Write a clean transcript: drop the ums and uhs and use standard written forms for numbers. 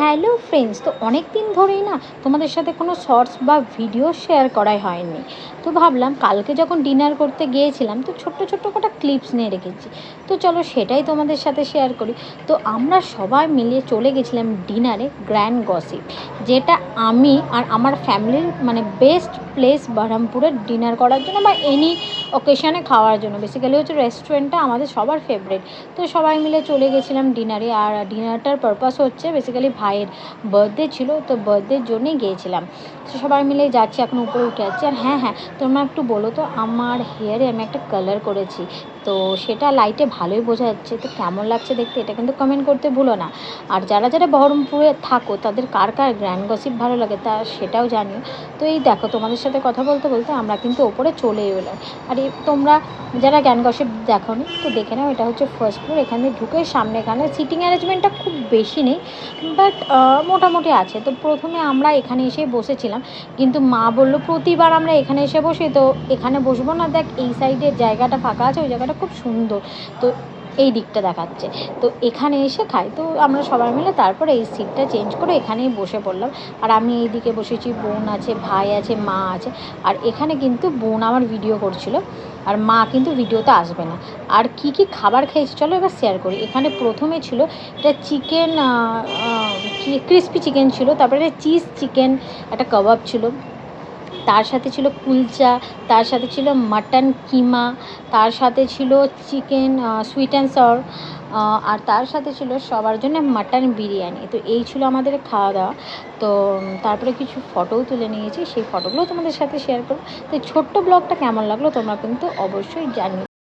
Hello friends, তো অনেক দিন ধরেই না তোমাদের সাথে কোনো শর্টস বা ভিডিও শেয়ার করাই হয়নি। তো ভাবলাম কালকে যখন ডিনার করতে গিয়েছিলাম তো ছোট্ট ছোট্ট কটা ক্লিপস নিয়ে রেখেছি, তো চলো সেটাই তোমাদের সাথে শেয়ার করি। তো আমরা সবাই মিলিয়ে চলে গেছিলাম ডিনারে গ্র্যান্ড গসিপ, যেটা আমি আর আমার ফ্যামিলির মানে বেস্ট প্লেস বহরমপুরের ডিনার করার জন্য বা এনি অকেশনে খাওয়ার জন্য। বেসিক্যালি হচ্ছে রেস্টুরেন্টটা আমাদের সবার ফেভারিট। তো সবাই মিলে চলে গেছিলাম ডিনারে, আর ডিনারটার পারপাস হচ্ছে বেসিক্যালি ভাইয়ের বার্থডে ছিল, তো বার্থডের জন্যই গিয়েছিলাম। তো সবাই মিলে যাচ্ছি, এখন উপরে উঠে যাচ্ছি। আর হ্যাঁ হ্যাঁ, তোমরা একটু বলো তো, আমার হেয়ারে আমি একটা কালার করেছি, তো সেটা লাইটে ভালোই বোঝা যাচ্ছে, তো কেমন লাগছে দেখতে এটা কিন্তু কমেন্ট করতে ভুলো না। আর যারা যারা বহরমপুরে থাকো তাদের কার কার গ্র্যান্ড গসিপ ভালো লাগে তা সেটাও জানিও। তো এই দেখো, তোমাদের সাথে কথা বলতে বলতে আমরা কিন্তু ওপরে চলে এলাম। আর তোমরা যারা গ্র্যান্ড গসিপ দেখোনি তো দেখে নাও, এটা হচ্ছে ফার্স্ট ফ্লোর। এখানে ঢুকে সামনে এখানে সিটিং অ্যারেঞ্জমেন্টটা খুব বেশি নেই, বাট মোটামুটি আছে। তো প্রথমে আমরা এখানে এসে বসেছিলাম, কিন্তু মা বললো প্রতিবার আমরা এখানে এসে বসি, তো এখানে বসবো না, দেখ এই সাইডের জায়গাটা ফাঁকা আছে, ওই জায়গাটা খুব সুন্দর, তো এই দিকটা দেখাচ্ছে, তো এখানে এসে খাই। তো আমরা সবাই মিলে তারপর এই সিটটা চেঞ্জ করে এখানেই বসে পড়লাম। আর আমি এই দিকে বসেছি, বোন আছে, ভাই আছে, মা আছে। আর এখানে কিন্তু বোন আমার ভিডিও করছিল, আর মা কিন্তু ভিডিওতে আসবে না। আর কি কি খাবার খেয়েছি চলো এবার শেয়ার করি। এখানে প্রথমে ছিল এটা চিকেন, ক্রিসপি চিকেন ছিল, তারপরে চিজ চিকেন, একটা কাবাব ছিল, তার সাথে ছিল কুলচা, তার সাথে ছিল মাটন কিমা, তার সাথে ছিল চিকেন সুইট অ্যান্ড সর, আর তার সাথে ছিল সবার জন্য মাটন বিরিয়ানি। তো এই ছিল আমাদের খাওয়া দাওয়া। তো তারপরে কিছু ফটোও তুলে নিয়েছি, সেই ফটোগুলো তোমাদের সাথে শেয়ার করবো। তো ছোট্ট ব্লগটা কেমন লাগলো তোমরা কিন্তু অবশ্যই জানিও।